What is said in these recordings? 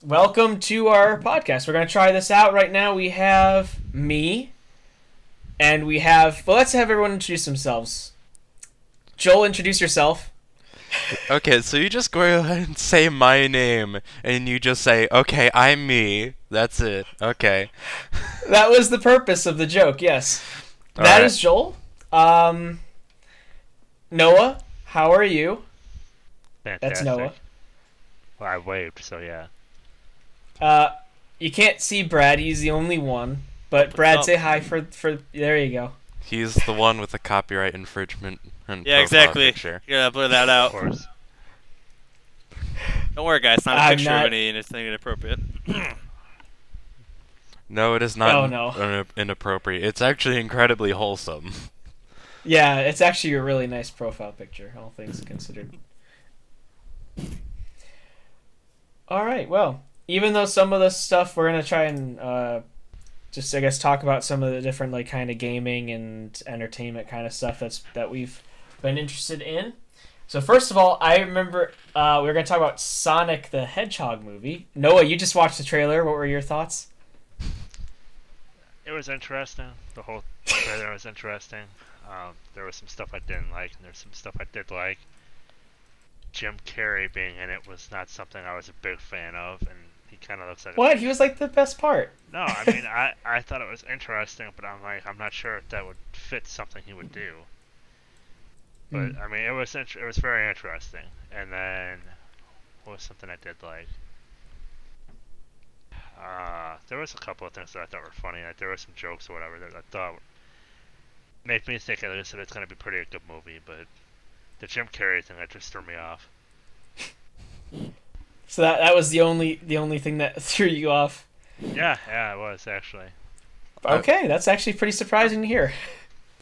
Welcome to our podcast. We're going to try this out right now. We have me, and we have. Well, let's have everyone introduce themselves. Joel, introduce yourself. Okay, so you just go ahead and say my name, and you just say, okay, I'm me. That's it. Okay. That was the purpose of the joke, yes. That Alright. is Joel. Um, Noah, how are you? That's Fantastic. Noah. Well, I waved, so yeah. Uh, you can't see Brad. He's the only one. But Brad, Oh, say hi for. There you go. He's the one with the copyright infringement and yeah, profile exactly. picture. You gotta blur that Of out. course. Don't worry, guys. It's not a I'm picture of not. anything inappropriate. No, it is not Oh no. inappropriate. It's actually incredibly wholesome. Yeah, it's actually a really nice profile picture, all things considered. All right. Well, even though some of the stuff we're gonna try and just I guess talk about some of the different like kind of gaming and entertainment kind of stuff that we've been interested in. So first of all, I remember we were gonna talk about Sonic the Hedgehog movie. Noah, you just watched the trailer. What were your thoughts? It was interesting. The whole trailer was interesting. There was some stuff I didn't like, and there's some stuff I did like. Jim Carrey being in it was not something I was a big fan of, and he kind of looks like a What? big. He was like the best part. No, I mean, I thought it was interesting, but I'm not sure if that would fit something he would do. But I mean, it was very interesting. And then, what was something I did like? There was a couple of things that I thought were funny. Like there were some jokes or whatever that I thought made me think at least that it's gonna be pretty a good movie. But the Jim Carrey thing that just threw me off. So that was the only thing that threw you off. Yeah, it was actually. Okay, that's actually pretty surprising to hear.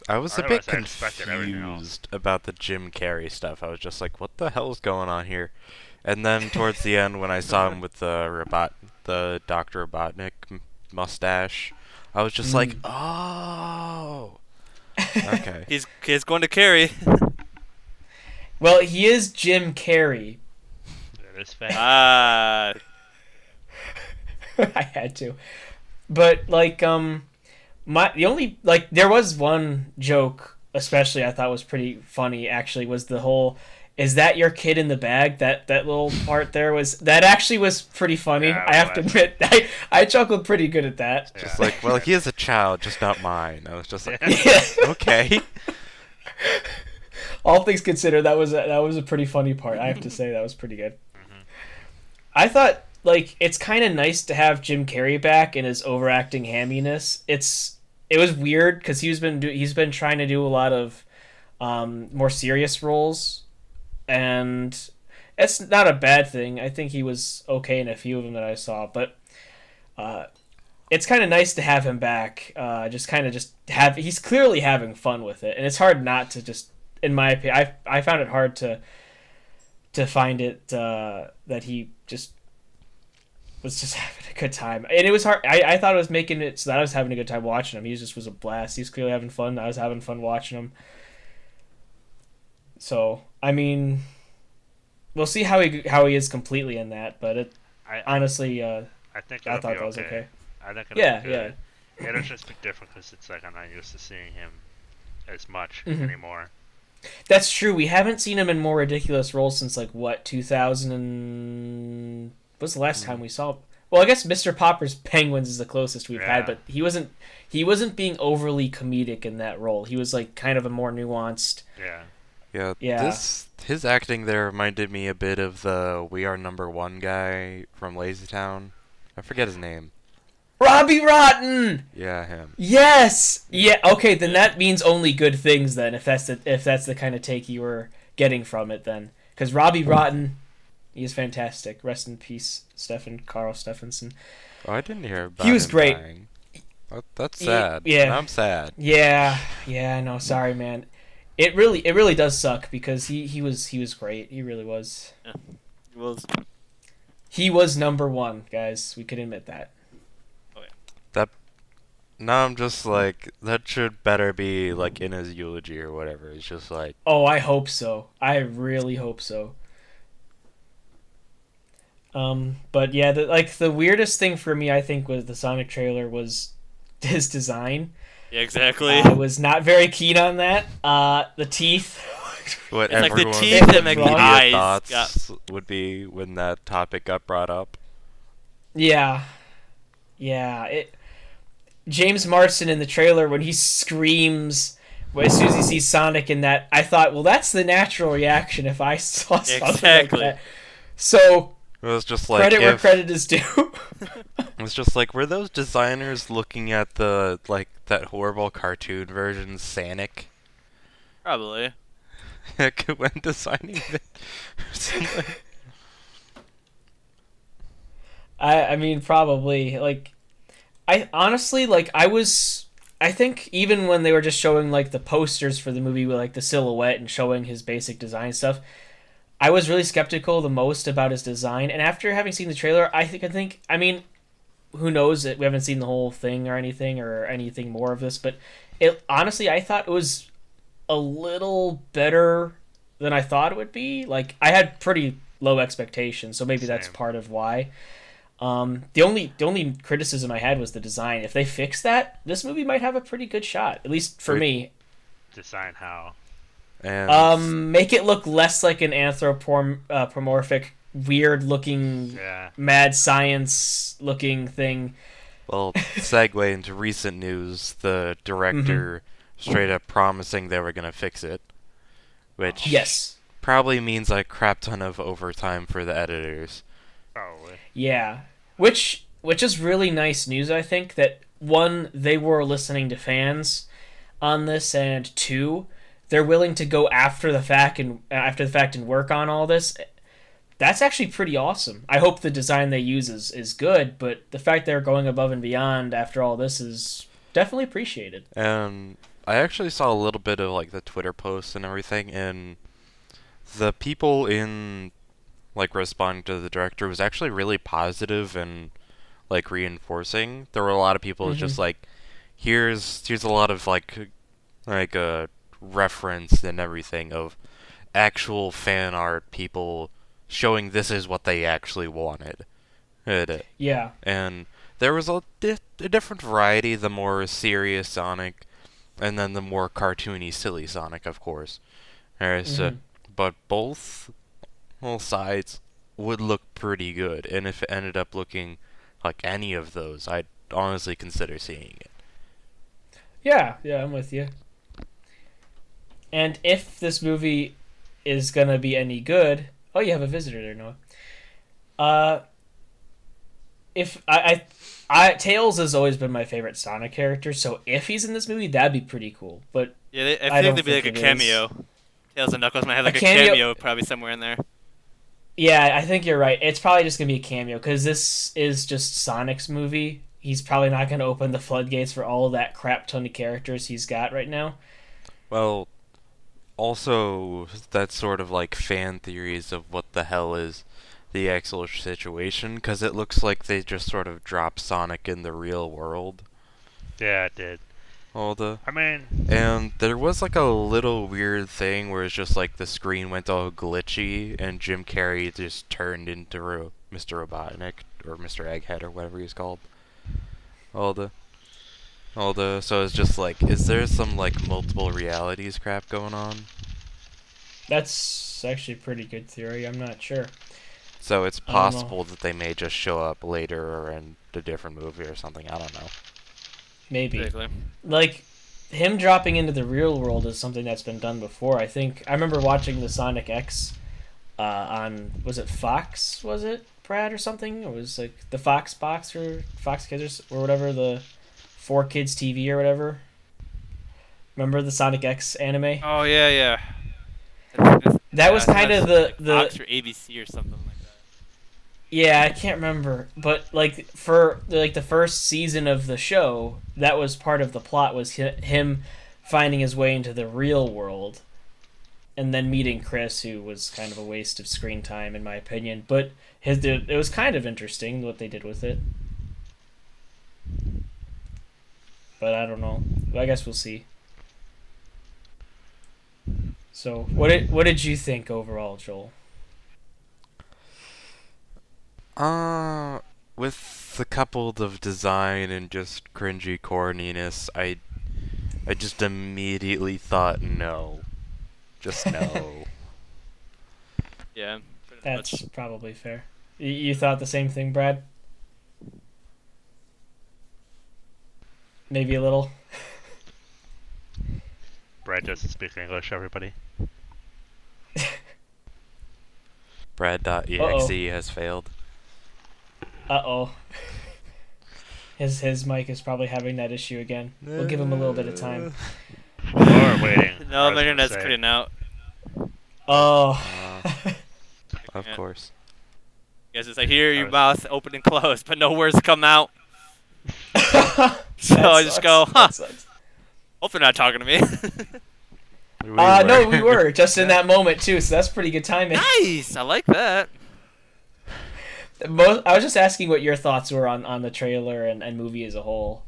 I was a bit Otherwise, I expected everything else. confused about the Jim Carrey stuff. I was just like, what the hell is going on here? And then towards the end, when I saw him with the Dr. Robotnik mustache, I was just like, oh. Okay. He's going to carry. Well, he is Jim Carrey. It is fact. Ah, I had to, but like the only like there was one joke especially I thought was pretty funny actually was the whole "is that your kid in the bag?" That little part there was actually was pretty funny. Yeah, I have to it was. admit, I chuckled pretty good at that. Yeah. Just like, well, he is a child, just not mine. I was just like, Yeah. okay. All things considered, that was a pretty funny part. I have to say that was pretty good. Mhm. I thought like it's kind of nice to have Jim Carrey back in his overacting hamminess. It was weird because he's been trying to do a lot of more serious roles, and it's not a bad thing. I think he was okay in a few of them that I saw, but uh, it's kind of nice to have him back. Just have he's clearly having fun with it, and it's hard not to just. In my opinion, I found it hard to find it that he just was just having a good time, and it was hard. I thought it was making it so that I was having a good time watching him. He just was a blast. He was clearly having fun. I was having fun watching him. So I mean, we'll see how he is completely in that. But I honestly, I think I it'll thought be that was okay. okay. I think it'll Yeah, be yeah. good. It'll just be different because it's like I'm not used to seeing him as much Mhm. anymore. That's true. We haven't seen him in more ridiculous roles since like what 2000 and what's the last time we saw? Well, I guess Mr. Popper's Penguins is the closest we've had, Yeah. but he wasn't being overly comedic in that role. He was like kind of a more nuanced. Yeah. Yeah, Yeah. his acting there reminded me a bit of the We Are Number One guy from Lazy Town. I forget his name. Robbie Rotten. Yeah, him. Yes. Yeah. Okay. Then that means only good things. Then, if that's the kind of take you were getting from it, then because Robbie Rotten, he is fantastic. Rest in peace, Carl Stephenson. Oh, I didn't hear about He was him great. dying. That's Ye- sad. yeah. I'm sad. Yeah. Yeah. I know. Sorry, man. It really does suck because he was great. He really was. well, He was number one, guys. We could admit that. That Now I'm just like, that should better be like in his eulogy or whatever. It's just like, Oh, I hope so. I really hope so. But yeah, the weirdest thing for me, I think, was the Sonic trailer was his design. Yeah, exactly. I was not very keen on that. The teeth. What It's like the everyone's teeth and, like, the immediate eyes got- thoughts would be when that topic got brought up. Yeah, yeah. James Marsden in the trailer when he screams as soon as he sees Sonic in that, I thought, well, that's the natural reaction if I saw something Exactly. like that. So It was just like credit where if credit is due. it was just like, were those designers looking at the like that horrible cartoon version Sonic Probably. when designing it? Or something? I mean, probably. Like, I honestly, like, I think even when they were just showing, like, the posters for the movie with, like, the silhouette and showing his basic design stuff, I was really skeptical the most about his design. And after having seen the trailer, I mean, who knows? We haven't seen the whole thing or anything more of this, but it honestly, I thought it was a little better than I thought it would be. Like, I had pretty low expectations, so maybe that's Same. part of why. The only criticism I had was the design. If they fix that, this movie might have a pretty good shot, at least for Right. me. Design how? And Make it look less like an anthropomorphic, weird-looking, Yeah. mad science-looking thing. well, segue into recent news, the director straight up promising they were gonna fix it, which Yes. probably means a crap ton of overtime for the editors. Probably. Yeah. Which is really nice news, I think, that one, they were listening to fans on this, and two, they're willing to go after the fact and work on all this. That's actually pretty awesome. I hope the design they use is good, but the fact they're going above and beyond after all this is definitely appreciated. And I actually saw a little bit of like the Twitter posts and everything, and the people in like responding to the director was actually really positive and like reinforcing. There were a lot of people just like, here's a lot of like a reference and everything of actual fan art people showing this is what they actually wanted. Yeah. And there was a different variety, the more serious Sonic, and then the more cartoony, silly Sonic, of course. But both sides would look pretty good, and if it ended up looking like any of those, I'd honestly consider seeing it. Yeah, I'm with you. And if this movie is gonna be any good, oh, you have a visitor there, Noah. If Tails has always been my favorite Sonic character, so if he's in this movie, that'd be pretty cool. But Yeah, I I think don't there'd be like a think it cameo. Tails and Knuckles might have like a cameo- cameo probably somewhere in there. yeah, I think you're right. It's probably just gonna be a cameo because this is just Sonic's movie. He's probably not gonna open the floodgates for all of that crap ton of characters he's got right now. Well, also, that's sort of like fan theories of what the hell is the actual situation, because it looks like they just sort of dropped Sonic in the real world. Yeah, it did. I mean, And there was like a little weird thing where it's just like the screen went all glitchy and Jim Carrey just turned into Mr. Robotnik or Mr. Egghead or whatever he's called. So it's just like, is there some like multiple realities crap going on? That's actually a pretty good theory. I'm not sure. So it's I don't know. possible that they may just show up later or in a different movie or something. I don't know. Maybe. Basically. Like, him dropping into the real world is something that's been done before. I remember watching the Sonic X on, was it Fox, was it, Brad, or something? It was like the Fox box or Fox Kids or whatever, the 4Kids TV or whatever. Remember the Sonic X anime? Oh yeah. That was kind of the Fox or ABC or something like that. Yeah, I can't remember, but like for like the first season of the show, that was part of the plot, was him finding his way into the real world, and then meeting Chris, who was kind of a waste of screen time in my opinion. But it was kind of interesting what they did with it. But I don't know. I guess we'll see. So what did you think overall, Joel? With the coupled of design and just cringy corniness, I just immediately thought no. Just no. Yeah, pretty That's much. probably fair. You thought the same thing, Brad? Maybe a little. Brad doesn't speak English, everybody. Brad.exe has failed. Uh-oh. His mic is probably having that issue again. We'll give him a little bit of time. Or waiting. No, I was my gonna internet's say. cutting out. Oh. Of course. You guys just like hear I your was- mouth open and close, but no words come out. So That I just sucks. go, That huh? sucks. Hope they're not talking to me. No, we were just in that moment too, so that's pretty good timing. Nice, I like that. I was just asking what your thoughts were on the trailer and movie as a whole.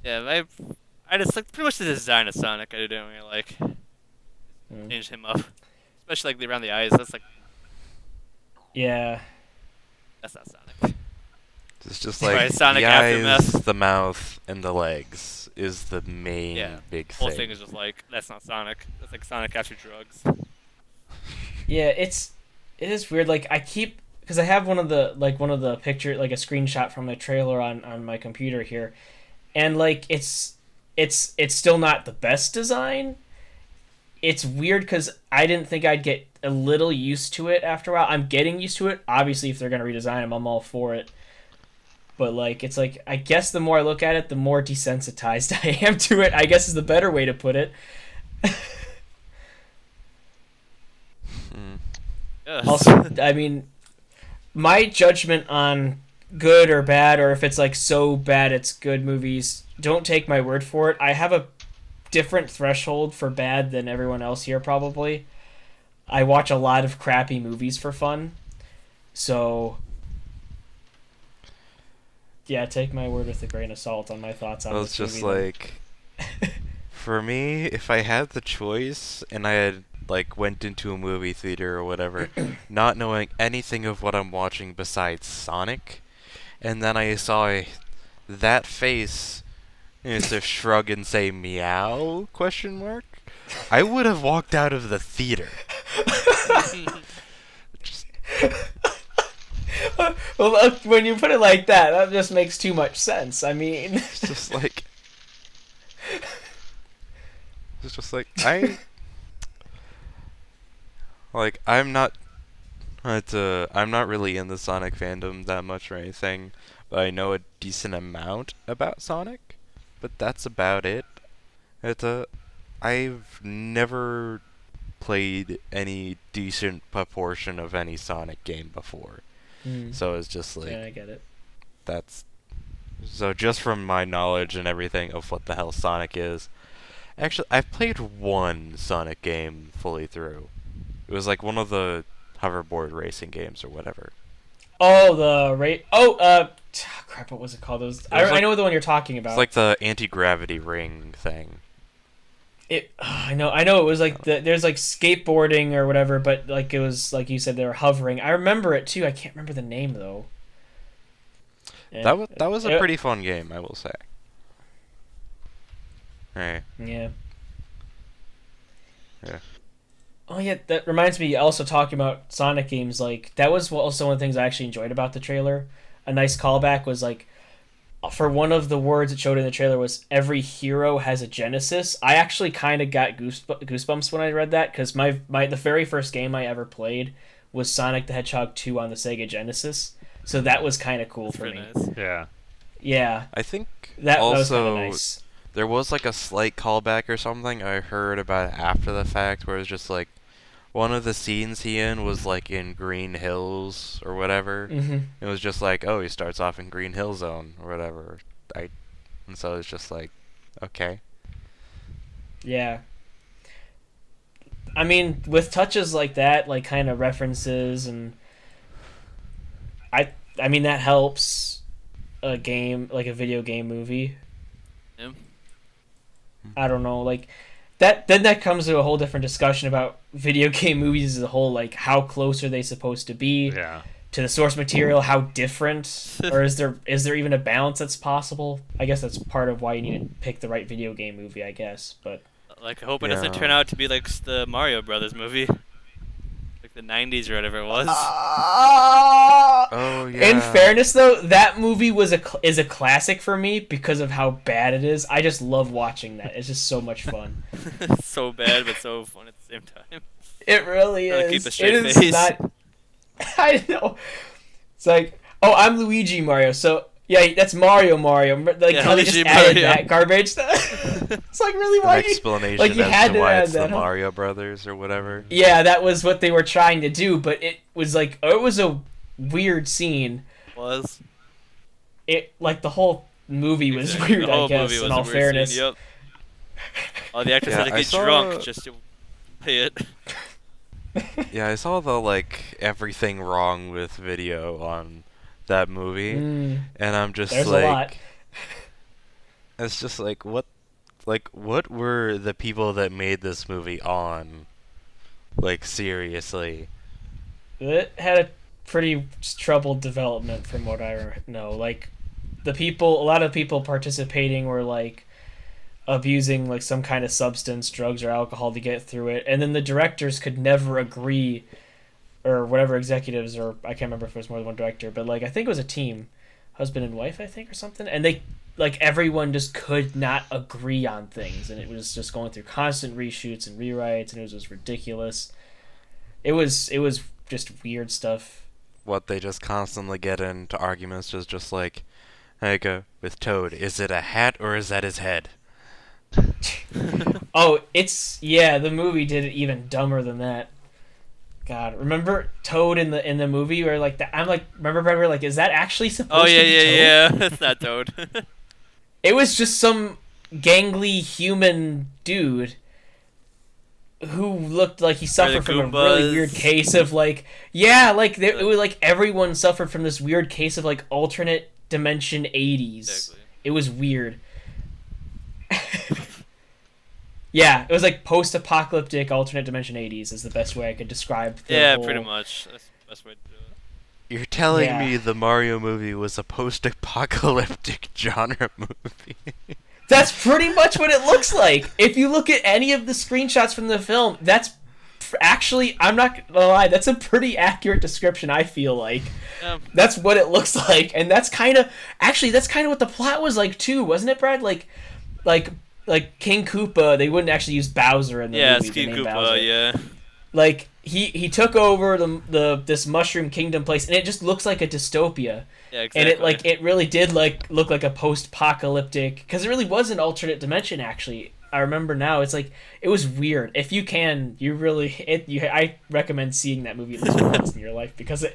Yeah, I just like pretty much the design of Sonic. I didn't really like Mm. change him up, especially like around the eyes. That's like Yeah. that's not Sonic. It's just Right, like Sonic the eyes, Aftermath. the mouth, and the legs is the main Yeah, big The whole thing. thing is just like that's not Sonic. That's like Sonic after drugs. Yeah, it is weird. Like because I have one of the picture, like a screenshot from the trailer on my computer here, and like it's still not the best design. It's weird because I didn't think I'd get a little used to it after a while. I'm getting used to it. Obviously, if they're gonna redesign them, I'm all for it. But like it's like I guess the more I look at it, the more desensitized I am to it. I guess is the better way to put it. Yes. Also, I mean, my judgment on good or bad, or if it's like so bad it's good movies, don't take my word for it. I have a different threshold for bad than everyone else here, probably. I watch a lot of crappy movies for fun. So, yeah, take my word with a grain of salt on my thoughts on Well, this it's just movie. like, for me, if I had the choice and I had like went into a movie theater or whatever, not knowing anything of what I'm watching besides Sonic, and then I saw that face, and it's a shrug and say meow question mark, I would have walked out of the theater. Just, Well, look, when you put it like that, that just makes too much sense. I mean, it's just like I'm not I'm not really in the Sonic fandom that much or anything, but I know a decent amount about Sonic, but that's about it. I've never played any decent proportion of any Sonic game before. So it's just like yeah, I get it. that's so just from my knowledge and everything of what the hell Sonic is. Actually, I've played one Sonic game fully through. It was like one of the hoverboard racing games or whatever. Oh, crap! What was it called? I know the one you're talking about. It's like the anti-gravity ring thing. I know. It was like there's like skateboarding or whatever, but like it was like you said they were hovering. I remember it too. I can't remember the name though. That was a pretty fun game, I will say. Hey. Yeah. Yeah. Oh yeah, that reminds me. Also talking about Sonic games, like that was also one of the things I actually enjoyed about the trailer. A nice callback was like, for one of the words it showed in the trailer was every hero has a genesis. I actually kind of got goosebumps when I read that because the very first game I ever played was Sonic the Hedgehog 2 on the Sega Genesis. So that was kind of cool That's for pretty me. nice. Yeah. Yeah, I think that was kind also of nice. there was like a slight callback or something I heard about after the fact where it's just like one of the scenes he in was like in Green Hills or whatever. Mm-hmm. It was just like, oh, he starts off in Green Hill Zone or whatever. And so it's just like, okay. Yeah. I mean, with touches like that, like kind of references, and I mean that helps a game like a video game movie. Yeah. I don't know, like that. Then that comes to a whole different discussion about video game movies as a whole. Like, how close are they supposed to be? Yeah. to the source material, how different, or is there even a balance that's possible? I guess that's part of why you need to pick the right video game movie, I guess. But Like, I hope it doesn't turn out to be like the Mario Brothers movie, like the '90s or whatever it was. Oh yeah. In fairness, though, that movie is a classic for me because of how bad it is. I just love watching that. It's just so much fun. So bad, but so fun at the same time. It really Gotta is. keep a straight it is face. not. I know. It's like, oh, I'm Luigi Mario, so yeah, that's Mario. Like Yeah, how they just Luigi added Mario. that garbage. It's like really An why? explanation Like you as had to why add it's the that, huh? Mario Brothers or whatever. Yeah, that was what they were trying to do, but it was like it was a weird scene. Was It like the whole movie was Exactly. weird. The whole I guess movie was in a all weird fairness. Scene, yep. All the actors Yeah, had to I get saw- drunk just to play it. Yeah, I saw the everything wrong with video on that movie, and I'm just There's like, a lot. it's just like what were the people that made this movie on? Like seriously. It had a pretty troubled development from what I know. Like a lot of people participating were like abusing like some kind of substance, drugs or alcohol to get through it, and then the directors could never agree, or whatever executives, or I can't remember if it was more than one director, but like I think it was a team, husband and wife, I think, or something, and they like everyone just could not agree on things, and it was just going through constant reshoots and rewrites, and it was just ridiculous. It was just weird stuff. What they just constantly get into arguments is just like, I go with Toad. Is it a hat or is that his head? Oh, the movie did it even dumber than that. God, remember Toad in the movie where like I'm like, remember Brad, we're like, is that actually supposed Oh to yeah, be Toad? yeah. That's not Toad. It was just some gangly human dude who looked like he suffered from a really Goombas. weird case of like, it was like everyone suffered from this weird case of like alternate dimension 80s. Exactly. It was weird. Yeah, it was like post-apocalyptic alternate dimension 80s is the best way I could describe the Yeah, whole... pretty much. That's the best way to do it. You're telling Yeah. me the Mario movie was a post-apocalyptic genre movie? That's pretty much what it looks like. If you look at any of the screenshots from the film, that's actually, I'm not gonna lie, that's a pretty accurate description, I feel like. That's what it looks like, and that's kind of what the plot was like too, wasn't it, Brad? Like King Koopa, they wouldn't actually use Bowser in the Yeah, movie. Ski the name Koopa, Bowser. yeah. Like he took over this Mushroom Kingdom place, and it just looks like a dystopia. Yeah, exactly. And it really did look like a post-apocalyptic, because it really was an alternate dimension. Actually, I remember now. It's like it was weird. If you can, I recommend seeing that movie at least once in your life, because it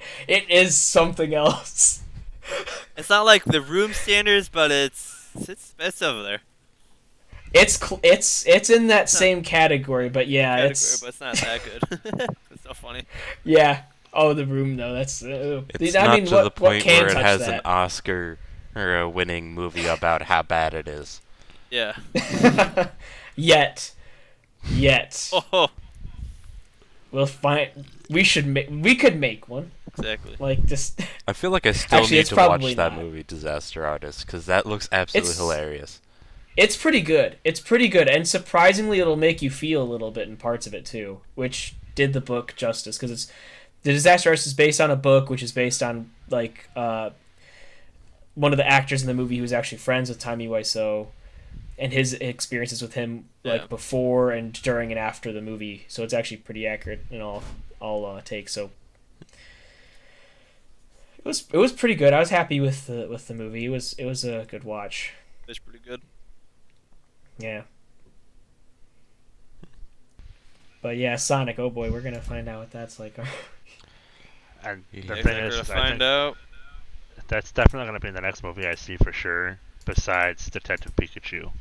is something else. It's not like the Room standards, but it's over there. It's in that same category, but yeah, But it's not that good. It's so funny. yeah. Oh, The Room though. That's It's I not mean, to what the point can where it touch has that? an Oscar or a winning movie about how bad it is. Yeah. Yet. Oh, We'll find. We could make one. exactly. Like just. I feel like I still Actually, need it's to watch probably that not. movie, Disaster Artist, because that looks absolutely It's- hilarious. It's pretty good. And surprisingly, it'll make you feel a little bit in parts of it too, which did the book justice, because it's the Disaster Artist is based on a book, which is based on like one of the actors in the movie who was actually friends with Tommy Wiseau, and his experiences with him like before and during and after the movie. So it's actually pretty accurate in all takes. So it was pretty good. I was happy with the movie. It was a good watch. It's pretty good. Yeah. But yeah, Sonic. Oh boy, we're gonna find out what that's like. And the Yeah, thing We're is, gonna I find think out. that's definitely going to be in the next movie I see for sure, besides Detective Pikachu.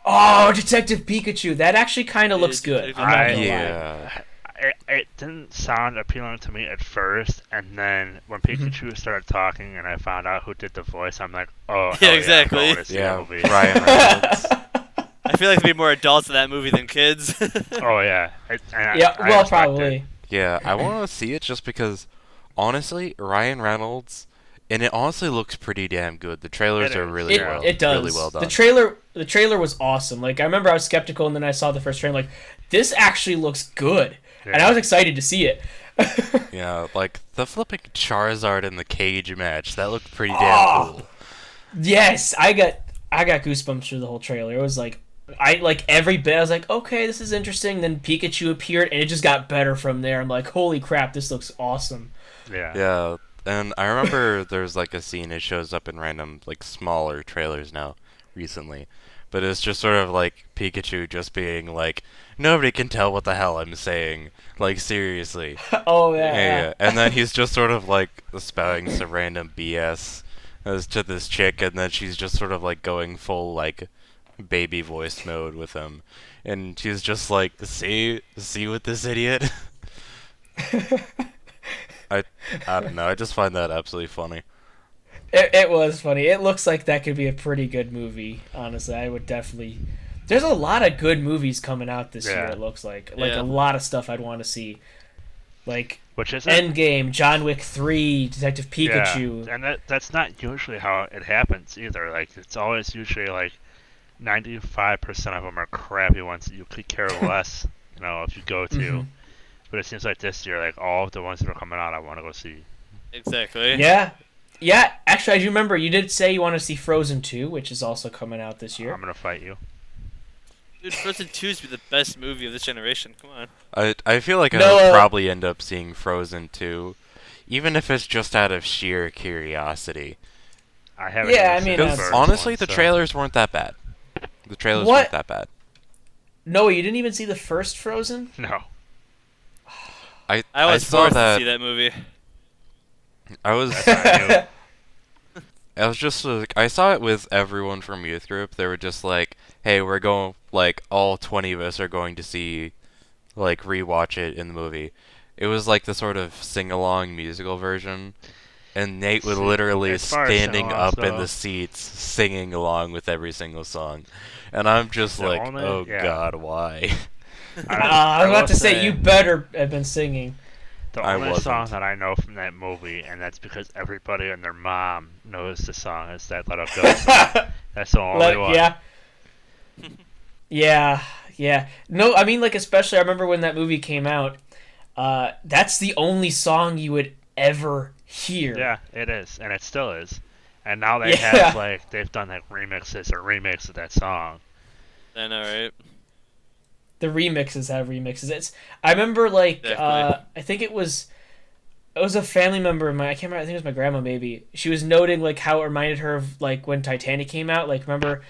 Oh, Detective Pikachu. That actually kind of looks good. Detective I'm not I- gonna lie. Yeah. It didn't sound appealing to me at first, and then when Mm-hmm. Pikachu started talking and I found out who did the voice, I'm like, oh, Yeah, hell exactly. I'm going to see Yeah, that movie. Ryan Reynolds. I feel like there'd be more adults in that movie than kids. Oh yeah. Yeah, well, respect probably. it. Yeah, I want to see it just because honestly, Ryan Reynolds, and it honestly looks pretty damn good. The trailers are really It does. really well done. The trailer was awesome. Like I remember I was skeptical, and then I saw the first trailer. Like this actually looks good, and I was excited to see it. Yeah, like the flipping Charizard in the cage match, that looked pretty damn cool. Yes, I got goosebumps through the whole trailer. It was like I like every bit. I was like, okay, this is interesting. Then Pikachu appeared, and it just got better from there. I'm like, holy crap, this looks awesome. Yeah, and I remember there's like a scene, it shows up in random like smaller trailers now recently, but it's just sort of like Pikachu just being like, nobody can tell what the hell I'm saying, like seriously. Oh yeah. And then he's just sort of like spouting some random BS as to this chick, and then she's just sort of like going full like baby voice mode with him, and she's just like, see with this idiot. I don't know. I just find that absolutely funny. It was funny. It looks like that could be a pretty good movie. Honestly, I would definitely. There's a lot of good movies coming out this year. It looks like a lot of stuff I'd want to see, like which is Endgame, John Wick 3, Detective Pikachu. Yeah, and that's not usually how it happens either. Like it's always usually like 95% of them are crappy ones that you could care less, if you go to. Mm-hmm. But it seems like this year, like all of the ones that are coming out, I want to go see. Exactly. Yeah. Actually, I do remember you did say you want to see Frozen 2, which is also coming out this year. I'm gonna fight you. Dude, Frozen 2 is the best movie of this generation. Come on. I feel like I'll probably end up seeing Frozen 2, even if it's just out of sheer curiosity. I haven't. Yeah, because honestly, the trailers weren't that bad. The trailers weren't that bad. No, you didn't even see the first Frozen? No. I was forced to see that movie. I was just like, I saw it with everyone from youth group. They were just like, hey, we're going, like, all 20 of us are going to see, like, rewatch it in the movie. It was like the sort of sing-along musical version, and Nate was literally standing up in the seats singing along with every single song. And I'm just like, oh god, why? I was about to say, you better have been singing. The only song that I know from that movie, and that's because everybody and their mom knows the song, is that Let It Go song. That's the only one. Yeah. No, I mean, like, especially, I remember when that movie came out, that's the only song you would ever hear. Yeah, it is, and it still is. And now they have, like, they've done, like, remixes or remakes of that song. I know, right? The remixes have remixes. I remember, like, I think it was a family member of mine. I can't remember. I think it was my grandma, maybe. She was noting, like, how it reminded her of, like, when Titanic came out. Like, remember,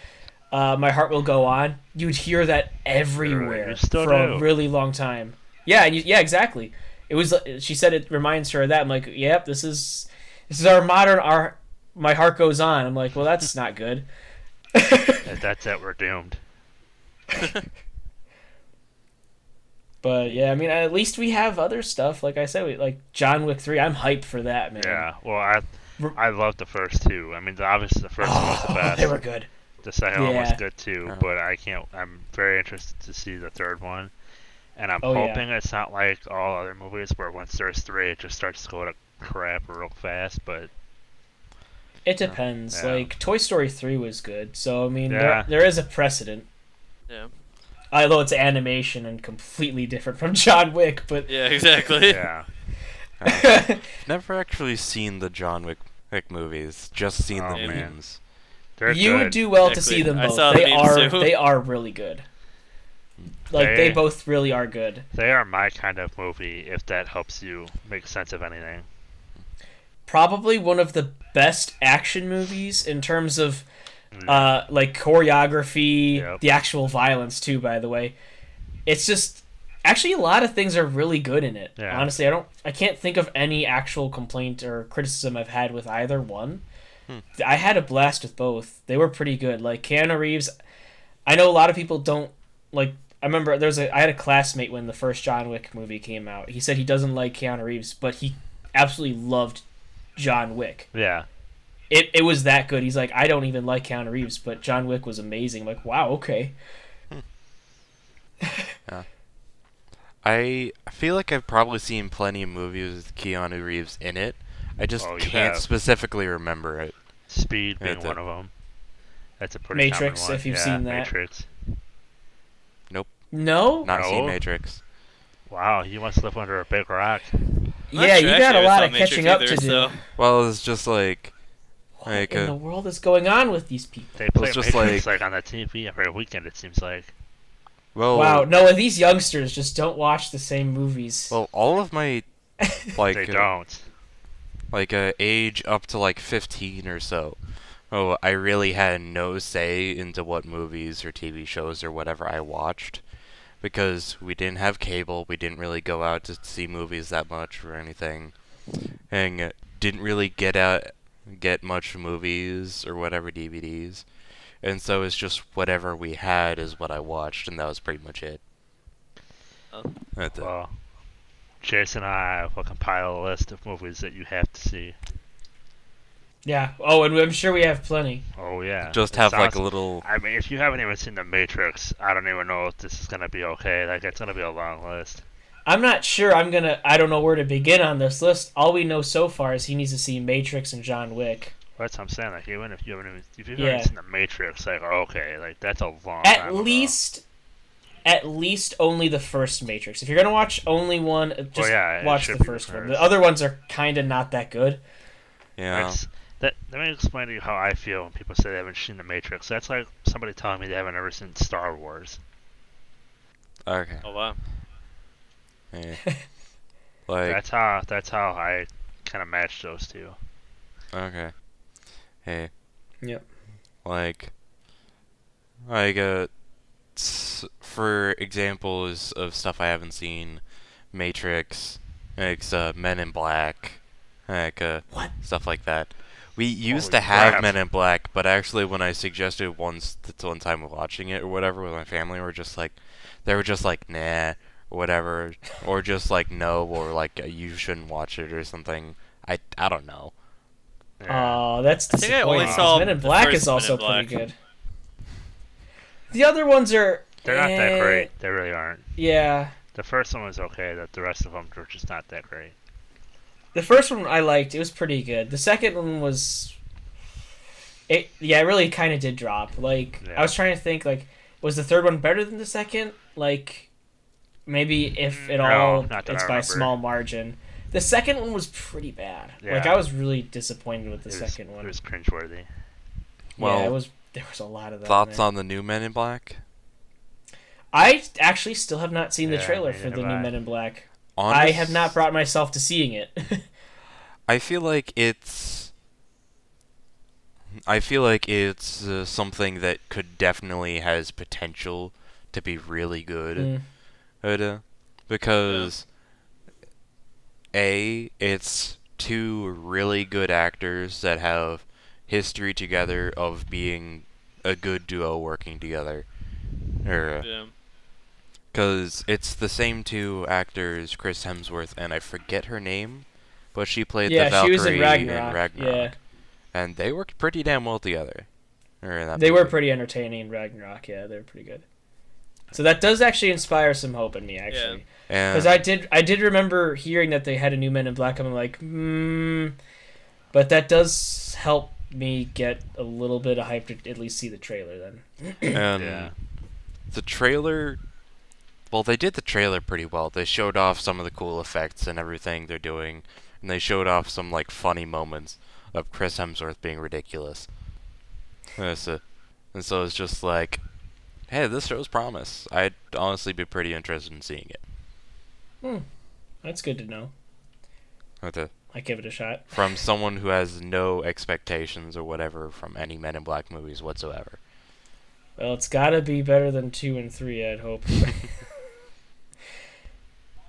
My Heart Will Go On? You'd hear that everywhere for a really long time. Yeah, exactly. It was. She said it reminds her of that. I'm like, yep, this is our modern My Heart Goes On. I'm like, well, that's not good. That's it. We're doomed. But yeah, I mean, at least we have other stuff. Like I said, like John Wick 3. I'm hyped for that, man. Yeah, well, I love the first two. I mean, obviously the first one was the best. They were good. The second one was good too, but I'm very interested to see the third one, and I'm hoping it's not like all other movies where once there's three, it just starts to go to crap real fast. But it depends. Like Toy Story 3 was good, so I mean, there is a precedent. Yeah. Although it's animation and completely different from John Wick, but yeah, exactly. Yeah. Never actually seen the John Wick movies. Just seen the memes. You would do well to see them both. They are really good. Like they both really are good. They are my kind of movie. If that helps you make sense of anything. Probably one of the best action movies in terms of. Like choreography, the actual violence too. By the way, it's just actually a lot of things are really good in it. Yeah. Honestly, I can't think of any actual complaint or criticism I've had with either one. I had a blast with both. They were pretty good. Like Keanu Reeves, I know a lot of people don't like. I remember I had a classmate when the first John Wick movie came out. He said he doesn't like Keanu Reeves, but he absolutely loved John Wick. Yeah. It was that good. He's like, I don't even like Keanu Reeves, but John Wick was amazing. I'm like, wow, okay. Yeah. I feel like I've probably seen plenty of movies with Keanu Reeves in it. I just Oh, you can't have. specifically remember it. Speed being It's one a- of them. That's a pretty Matrix, common one. if you've Yeah, seen that. Matrix. Nope, No? not seen No? Matrix. Wow, you must live under a big rock. I'm not Yeah, sure you got actually a if I lot saw of Matrix catching up either, to do. so- Well, it's just like What in the world is going on with these people? They play it's just Matrix like on the TV every weekend. It seems like. well, Wow, no, these youngsters just don't watch the same movies. well, all of my like They don't. age up to like 15 or so. Oh, I really had no say into what movies or TV shows or whatever I watched because we didn't have cable. We didn't really go out to see movies that much or anything, and didn't really get much movies or whatever DVDs. And so it's just whatever we had is what I watched, and that was pretty much it. Oh. That's it. Well, Jason and I will compile a list of movies that you have to see. Yeah. Oh, and I'm sure we have plenty. Oh yeah. Just It have like sounds- a little. I mean, if you haven't even seen The Matrix, I don't even know if this is gonna be okay. Like, it's gonna be a long list. I'm not sure I don't know where to begin on this list. All we know so far is he needs to see Matrix and John Wick. Well, that's what I'm saying. Like, even if you haven't Yeah. seen The Matrix, like, okay, like that's a long time At ago. least only the first Matrix. If you're gonna watch only one, just yeah, it watch should the be the first one. first. The other ones are kind of not that good. Yeah. Let me explain to you how I feel when people say they haven't seen The Matrix. That's like somebody telling me they haven't ever seen Star Wars. Okay. Oh wow. Yeah. Like. That's how I kind of match those two. Okay. Hey. Yep. Like, for examples of stuff I haven't seen, Matrix, like, Men in Black, like, What? stuff like that. We used Holy to have crap. Men in Black, but actually when I suggested one time of watching it or whatever with my family, they were just like, nah, or whatever, or just like, no, or like, you shouldn't watch it or something. I don't know. Yeah. Oh, that's I think I disappointing. only 'cause saw Men in the Black first is Men in also Black. pretty good. The other ones are. They're not that eh, great. They really aren't. Yeah. The first one was okay. The rest of them were just not that great. The first one I liked. It was pretty good. The second one was. It really kind of did drop. Like, Yeah. I was trying to think, like, was the third one better than the second? Like, maybe if at No, all, not that it's I by a remember. small margin. The second one was pretty bad. Like, Yeah. I was really disappointed with the second one. It was cringeworthy. Well, yeah, it was. There was a lot of that. Thoughts man. on the new Men in Black? I actually still have not seen the Yeah, trailer neither for the have new I. Men in Black. I Honest- have not brought myself to seeing it. I feel like it's something that could definitely has potential to be really good. Mm. Because it's two really good actors that have history together of being a good duo working together. Yeah. Because it's the same two actors, Chris Hemsworth, and I forget her name, but she played the Yeah, Valkyrie she was in Ragnarok. Yeah. And they worked pretty damn well together. In that They were movie. pretty entertaining in Ragnarok. Yeah, they were pretty good. So that does actually inspire some hope in me, actually. Because And I did remember hearing that they had a new Men in Black. I'm like, but that does help me get a little bit of hype to at least see the trailer then. and Yeah. the trailer. Well, they did the trailer pretty well. They showed off some of the cool effects and everything they're doing, and they showed off some like funny moments of Chris Hemsworth being ridiculous. And so it's just like, hey, this shows promise. I'd honestly be pretty interested in seeing it. That's good to know. Okay. I give it a shot. From someone who has no expectations or whatever from any Men in Black movies whatsoever. Well, it's got to be better than 2 and 3, I'd hope.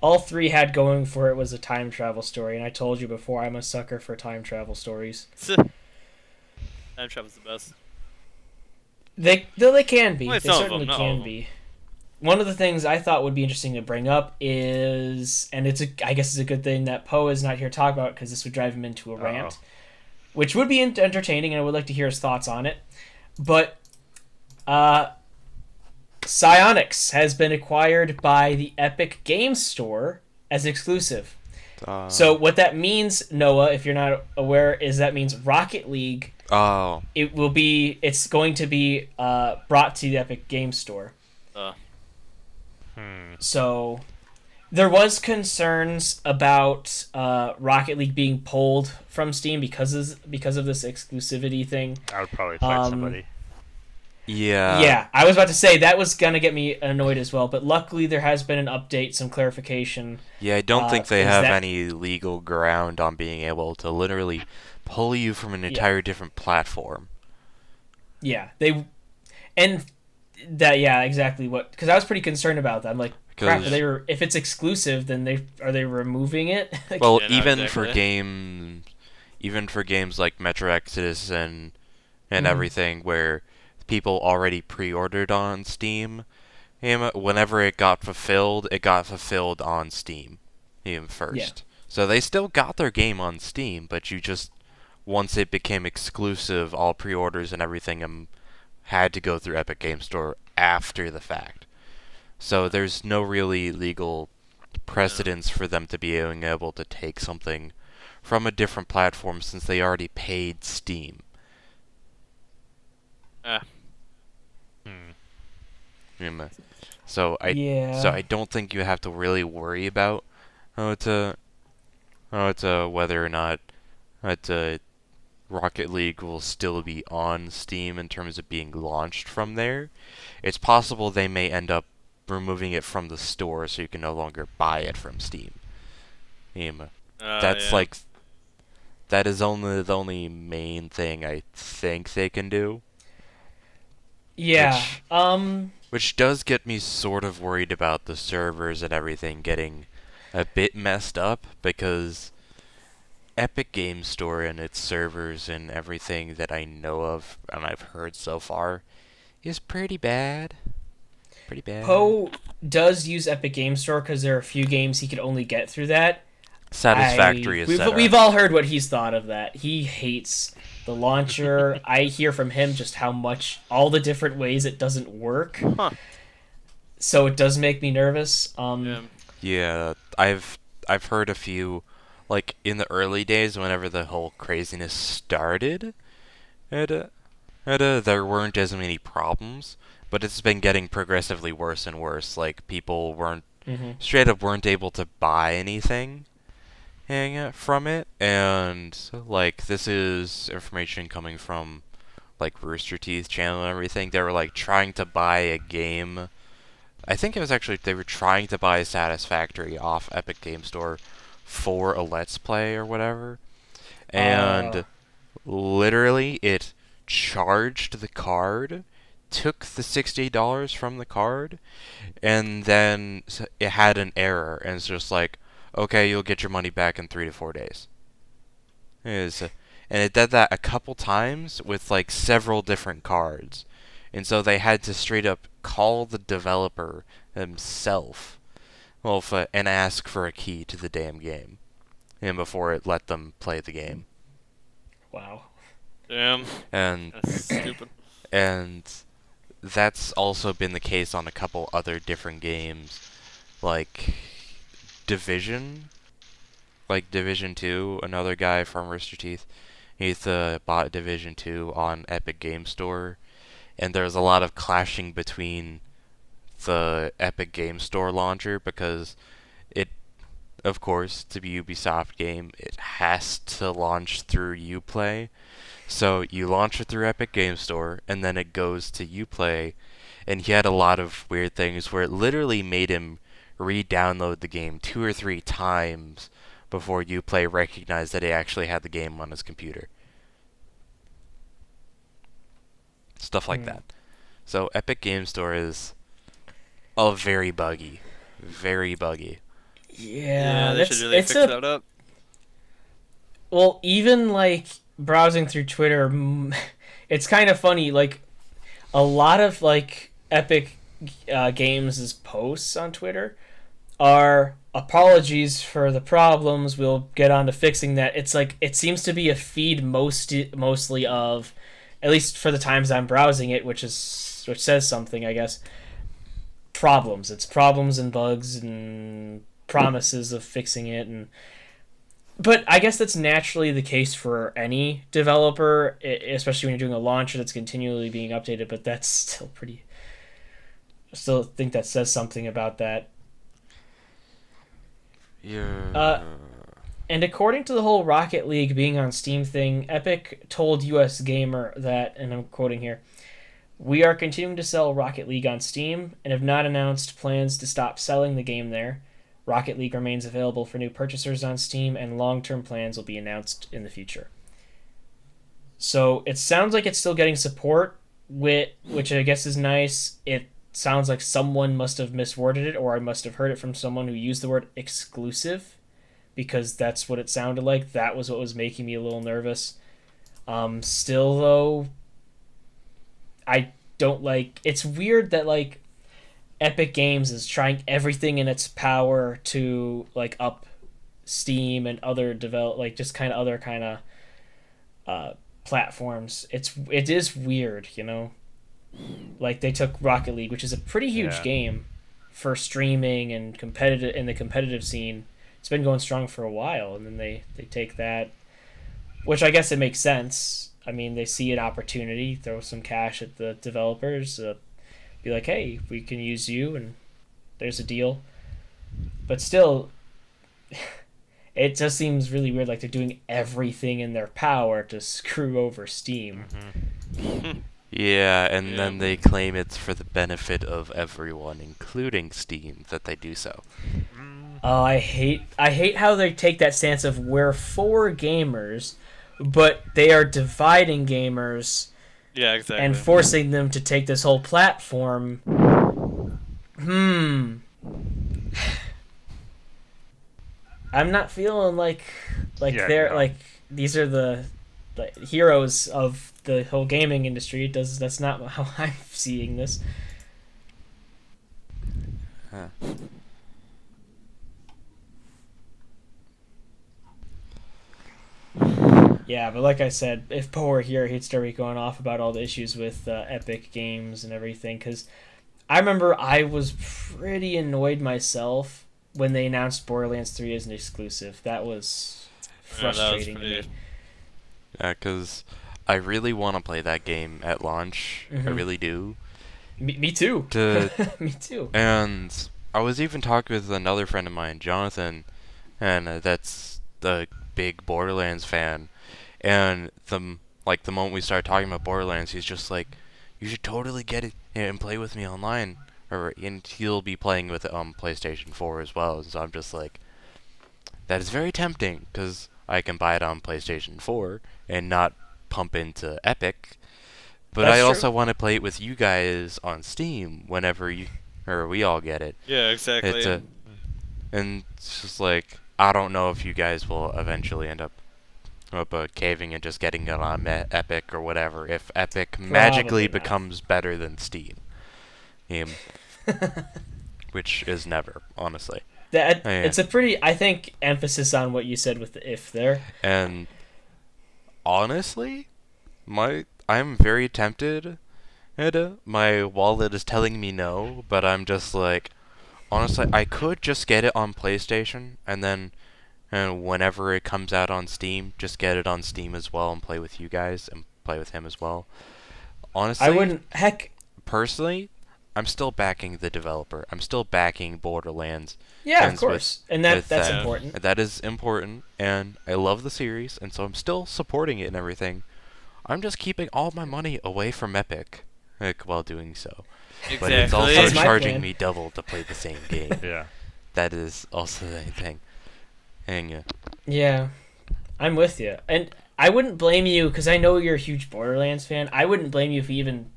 All 3 had going for it was a time travel story, and I told you before I'm a sucker for time travel stories. Time travel's the best. They can be. Well, They some of certainly them, not all can of be. One of the things I thought would be interesting to bring up is, and I guess it's a good thing that Poe is not here to talk about because this would drive him into a rant, which would be entertaining, and I would like to hear his thoughts on it. But Psyonix has been acquired by the Epic Games Store as exclusive. So what that means, Noah, if you're not aware, is that means Rocket League. Oh. It's going to be brought to the Epic Games Store. So there was concerns about Rocket League being pulled from Steam because of this exclusivity thing. I would probably find somebody. Yeah. I was about to say that was gonna get me annoyed as well, but luckily there has been an update, some clarification. Yeah, I don't think they have any legal ground on being able to literally pull you from an entire different platform. Yeah, exactly what. Because I was pretty concerned about that. I'm like, crap. If it's exclusive, then are they removing it? Well, Yeah, even exactly. for games like Metro Exodus and everything, where people already pre-ordered on Steam, whenever it got fulfilled on Steam first. Yeah. So they still got their game on Steam, but once it became exclusive, all pre-orders and everything had to go through Epic Games Store after the fact. So there's no really legal precedence for them to be able to take something from a different platform since they already paid Steam. So I don't think you have to really worry about whether or not Rocket League will still be on Steam in terms of being launched from there. It's possible they may end up removing it from the store so you can no longer buy it from Steam. That is only the only main thing I think they can do. Yeah. Which does get me sort of worried about the servers and everything getting a bit messed up, because Epic Games Store and its servers and everything that I know of and I've heard so far is pretty bad. Poe does use Epic Games Store because there are a few games he could only get through that. Satisfactory, etc. We've all heard what he's thought of that. He hates the launcher. I hear from him just how much, all the different ways it doesn't work. So it does make me nervous. Yeah, I've heard a few, like in the early days whenever the whole craziness started, there weren't as many problems, but it's been getting progressively worse and worse. Like, people straight up weren't able to buy anything from it, and like, this is information coming from like Rooster Teeth channel and everything. They were like trying to buy a game. I think it was actually they were trying to buy Satisfactory off Epic Game Store for a Let's Play or whatever, and literally it charged the card, took the $60 from the card, and then it had an error, and it's just like, okay, you'll get your money back in 3 to 4 days. And it did that a couple times with like several different cards. And so they had to straight up call the developer himself, and ask for a key to the damn game, and before it let them play the game. Wow. Damn. And that's stupid. And that's also been the case on a couple other different games, like Division 2. Another guy from Rooster Teeth, he's bought Division 2 on Epic Game Store, and there's a lot of clashing between the Epic Game Store launcher, because it, of course, to be Ubisoft game, it has to launch through Uplay. So you launch it through Epic Game Store, and then it goes to Uplay, and he had a lot of weird things where it literally made him re-download the game 2 or 3 times before Uplay recognized that he actually had the game on his computer. Stuff like that. So Epic Game Store is very buggy. Very buggy. Yeah, they should really fix that up. Well, even like browsing through Twitter, it's kind of funny. Like, a lot of like Epic Games' posts on Twitter are apologies for the problems. We'll get on to fixing that. It's like, it seems to be a feed mostly of, at least for the times I'm browsing it, which says something, I guess. problems. It's problems and bugs and promises of fixing it, but I guess that's naturally the case for any developer, especially when you're doing a launcher that's continually being updated. But that's still pretty. I still think that says something about that. Yeah. And according to the whole Rocket League being on Steam thing, Epic told US Gamer that, and I'm quoting here, "We are continuing to sell Rocket League on Steam and have not announced plans to stop selling the game there. Rocket League remains available for new purchasers on Steam, and long-term plans will be announced in the future." So it sounds like it's still getting support, which I guess is nice. It sounds like someone must have misworded it, or I must have heard it from someone who used the word exclusive, because that's what it sounded like. That was what was making me a little nervous. Still, though, I don't like... It's weird that, like, Epic Games is trying everything in its power to, like, up Steam and other just kind of other kind of platforms. It is weird, you know? Like, they took Rocket League, which is a pretty huge game for streaming and competitive in the competitive scene. It's been going strong for a while, and then they take that, which I guess it makes sense. I mean, they see an opportunity, throw some cash at the developers, be like, hey, we can use you, and there's a deal. But still, it just seems really weird, like they're doing everything in their power to screw over Steam. Mm-hmm. Yeah, and then they claim it's for the benefit of everyone, including Steam, that they do so. Oh, I hate how they take that stance of we're for gamers, but they are dividing gamers. Yeah, exactly. And forcing them to take this whole platform. I'm not feeling like they're these are the heroes of the whole gaming industry. That's not how I'm seeing this. Huh. Yeah, but like I said, if Poe were here, he'd start going off about all the issues with Epic Games and everything. Because I remember I was pretty annoyed myself when they announced Borderlands 3 as an exclusive. That was frustrating to me. Yeah, because I really want to play that game at launch. Mm-hmm. I really do. Me too. Me too. And I was even talking with another friend of mine, Jonathan, and that's the big Borderlands fan. And the moment we started talking about Borderlands, he's just like, "You should totally get it and play with me online." And he'll be playing with PlayStation 4 as well. So I'm just like, that is very tempting, because I can buy it on PlayStation 4 and not pump into Epic. But That's I true. also want to play it with you guys on Steam whenever we all get it. Yeah, exactly. And it's just like, I don't know if you guys will eventually end up caving and just getting it on Epic or whatever, if Epic magically not. becomes better than Steam. Which is never, honestly. It's a pretty, I think, emphasis on what you said with the if there. And honestly, I'm very tempted. My wallet is telling me no, but I'm just like, honestly, I could just get it on PlayStation, and whenever it comes out on Steam, just get it on Steam as well and play with you guys and play with him as well. Honestly, I wouldn't. Heck. Personally, I'm still backing the developer. I'm still backing Borderlands. Yeah, of course, and that's important. That is important, and I love the series, and so I'm still supporting it and everything. I'm just keeping all my money away from Epic, while doing so. Exactly. But it's also That's my charging plan. me double to play the same game. Yeah. That is also the thing. And Yeah, I'm with you, and I wouldn't blame you, because I know you're a huge Borderlands fan. I wouldn't blame you if you even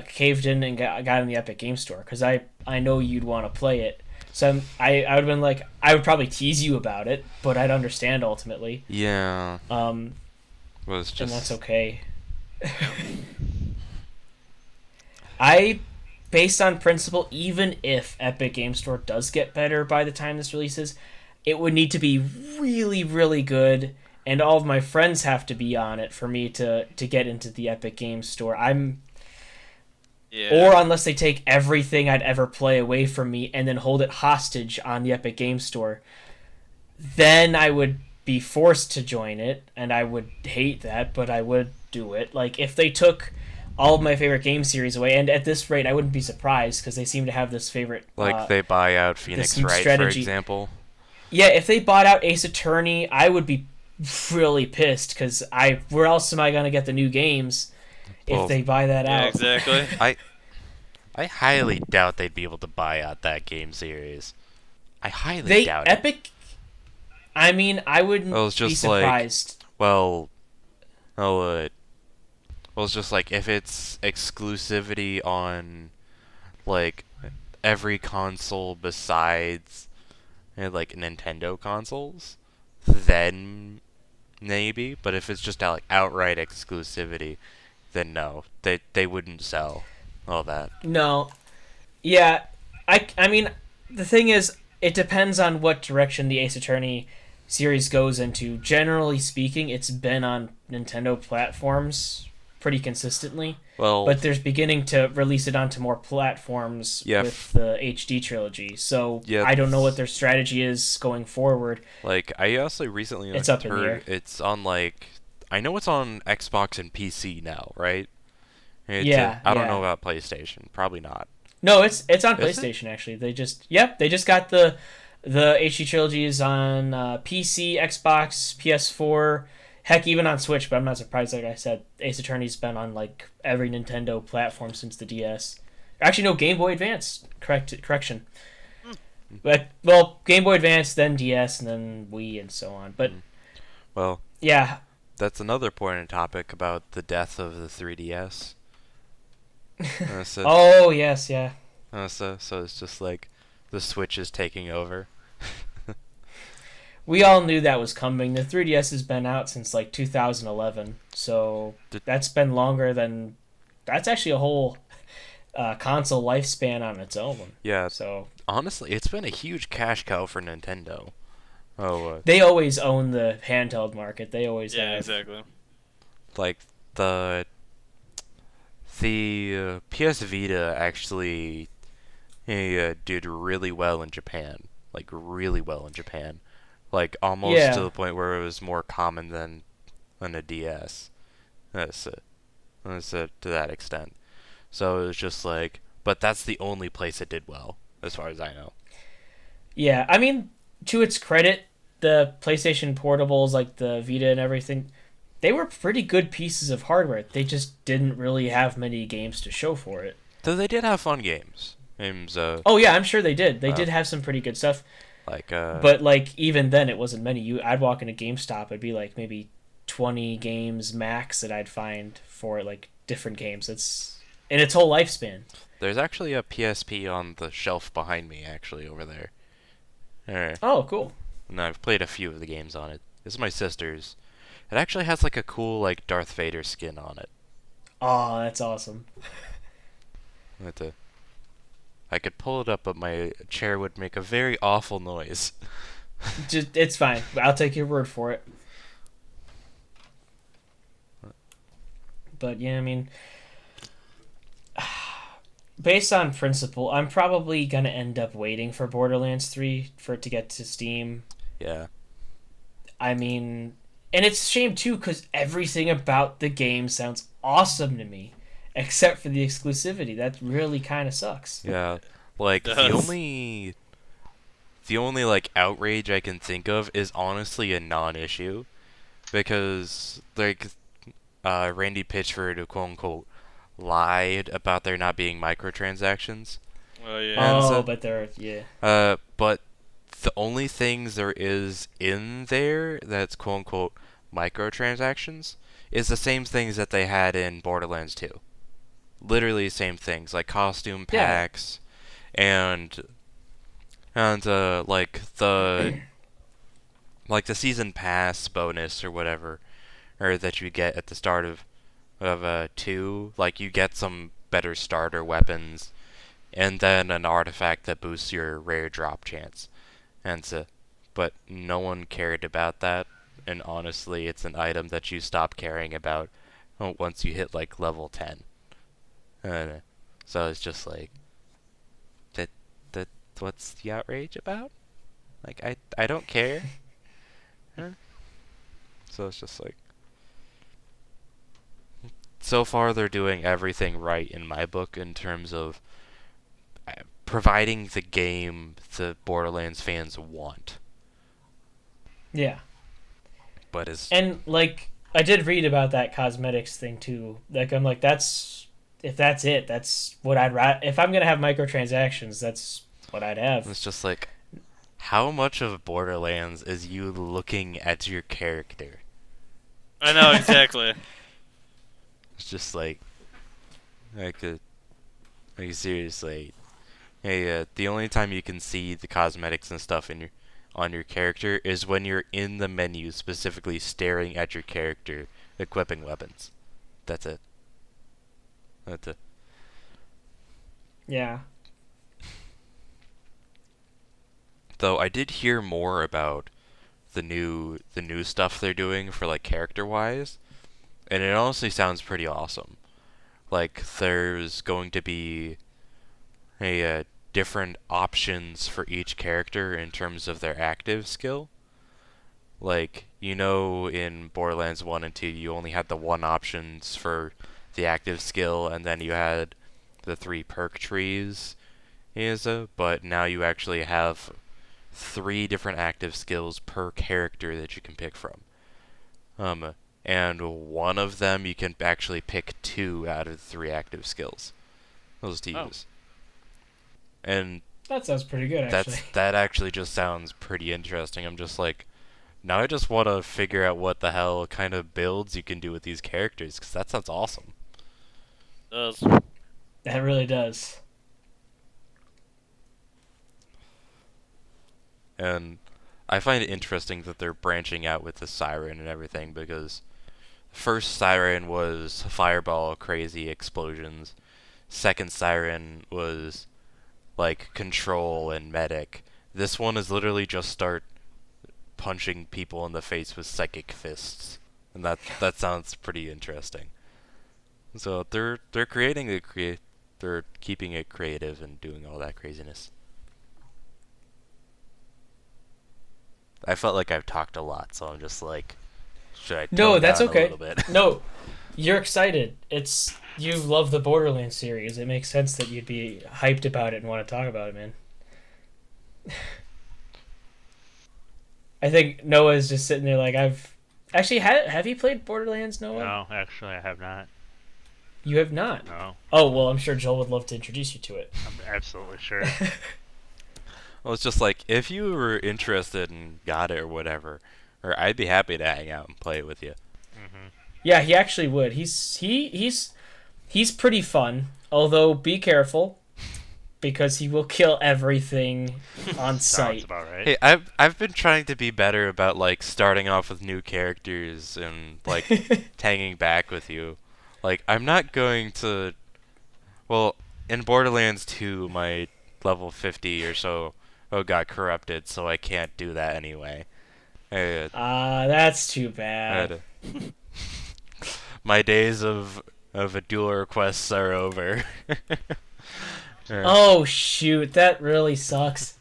caved in and got in the Epic Game Store, because I know you'd want to play it. So I would have been like, I would probably tease you about it, but I'd understand ultimately. yeah, And that's okay. Based on principle, even if Epic Game Store does get better by the time this releases, it would need to be really, really good, and all of my friends have to be on it for me to get into the Epic Game Store. Yeah. or unless they take everything I'd ever play away from me and then hold it hostage on the Epic Game Store, then I would be forced to join it, and I would hate that, but I would do it. Like, if they took all of my favorite game series away, and at this rate, I wouldn't be surprised because they seem to have this favorite Like they buy out this Phoenix Wright, for strategy. example. Yeah, if they bought out Ace Attorney, I would be really pissed because where else am I gonna get the new games if Well, they buy that Yeah, out? exactly. I highly doubt they'd be able to buy out that game series. I highly They doubt it. Epic. I mean, I wouldn't Well, it's be just like- surprised. Well, well, it's just like if it's exclusivity on like every console besides like Nintendo consoles, then maybe. But if it's just like outright exclusivity, then no, they wouldn't sell all that. No, yeah, I mean, the thing is, it depends on what direction the Ace Attorney series goes into. Generally speaking, it's been on Nintendo platforms pretty consistently, Well, but there's beginning to release it onto more platforms Yeah, with the HD trilogy. So Yeah, I don't know what their strategy is going forward. like I also recently It's up in the heard air. it's on like I know it's on Xbox and PC now, right? Yeah, I don't yeah. know about PlayStation. Probably not. No, it's on Is it? PlayStation actually. They just got the HD trilogies on PC, Xbox, PS4, heck, even on Switch. But I'm not surprised. Like I said, Ace Attorney's been on like every Nintendo platform since the DS. Actually, no, Game Boy Advance. Correction. But well, Game Boy Advance, then DS, and then Wii, and so on. But Well, yeah, that's another important topic about the death of the 3DS. So, oh yes, yeah. so it's just like the Switch is taking over. We all knew that was coming. The 3DS has been out since like 2011, so that's been longer than. That's actually a whole console lifespan on its own. Yeah, So honestly, it's been a huge cash cow for Nintendo. Oh, they always own the handheld market. They always Yeah, have. exactly. like the PS Vita actually did really well in Japan. Like really well in Japan. Like almost Yeah. to the point where it was more common than a DS. That's it. That's it to that extent. So it was just like, but that's the only place it did well, as far as I know. Yeah, I mean, to its credit, the PlayStation portables, like the Vita and everything, they were pretty good pieces of hardware. They just didn't really have many games to show for it. Though they did have fun games. Games, Oh yeah, I'm sure they did. They Wow. did have some pretty good stuff. like But like even then, it wasn't many. I'd walk into GameStop, it'd be like maybe 20 games max that I'd find for like different games. It's in its whole lifespan. there's actually a PSP on the shelf behind me, actually, over there. Oh, cool. And I've played a few of the games on it. This is my sister's. It actually has like a cool like Darth Vader skin on it. Oh, that's awesome. I could pull it up, but my chair would make a very awful noise. Just, it's fine. I'll take your word for it. But yeah, I mean, based on principle, I'm probably gonna end up waiting for Borderlands 3 for it to get to Steam. Yeah. I mean, and it's a shame too because everything about the game sounds awesome to me, except for the exclusivity. That really kind of sucks. Yeah. Like the Does. only like outrage I can think of is honestly a non-issue, because like Randy Pitchford, who quote unquote lied about there not being microtransactions. Oh yeah. And Oh, so- but they're yeah. But the only things there is in there that's quote unquote microtransactions is the same things that they had in Borderlands 2. Literally same things, like costume Yeah. packs and like the season pass bonus or whatever, or that you get at the start of 2. Like you get some better starter weapons, and then an artifact that boosts your rare drop chance. And but no one cared about that, and honestly, it's an item that you stop caring about once you hit like level 10. So it's just like that that what's the outrage about? Like I don't care. Huh? So it's just like so far they're doing everything right in my book in terms of providing the game the Borderlands fans want. Yeah. But as And like I did read about that cosmetics thing too. Like I'm like that's if that's it, that's what I'd if I'm gonna have microtransactions, that's what I'd have. it's just like how much of Borderlands is you looking at your character? I know exactly. It's just like seriously. Hey, the only time you can see the cosmetics and stuff in your on your character is when you're in the menu, specifically staring at your character, equipping weapons. That's it. That's it. Yeah. Though I did hear more about the new stuff they're doing for like character wise, and it honestly sounds pretty awesome. Like there's going to be different options for each character in terms of their active skill. Like, in Borderlands 1 and 2, you only had the one options for the active skill, and then you had the three perk trees, but now you actually have three different active skills per character that you can pick from. And one of them you can actually pick two out of the three active skills. Those to use. And that sounds pretty good actually. That actually just sounds pretty interesting. I'm just like, now I just want to figure out what the hell kind of builds you can do with these characters, because that sounds awesome. It does. That really does. And I find it interesting that they're branching out with the siren and everything, because first siren was fireball, crazy explosions. Second siren was like control and medic. This one is literally just start punching people in the face with psychic fists, and that sounds pretty interesting. So they're they're keeping it creative and doing all that craziness. I felt like I've talked a lot, so I'm just like, should I No, tone that's down okay. a little bit? No, you're excited. It's you love the Borderlands series. It makes sense that you'd be hyped about it and want to talk about it, man. I think Noah's just sitting there like I've actually have you played Borderlands, Noah? No, actually, I have not. You have not. No, Oh well, I'm sure Joel would love to introduce you to it. I'm absolutely sure. Well, it's just like, if you were interested and got it or whatever, or I'd be happy to hang out and play it with you. Hmm. Yeah, he actually would. He's pretty fun. Although be careful, because he will kill everything on Sounds sight. about right. Hey, I've been trying to be better about like starting off with new characters and like hanging back with you. Like, I'm not going to. Well, in Borderlands 2, my level 50 or so got corrupted, so I can't do that anyway. That's too bad. My days of a dual requests are over. Oh shoot, that really sucks.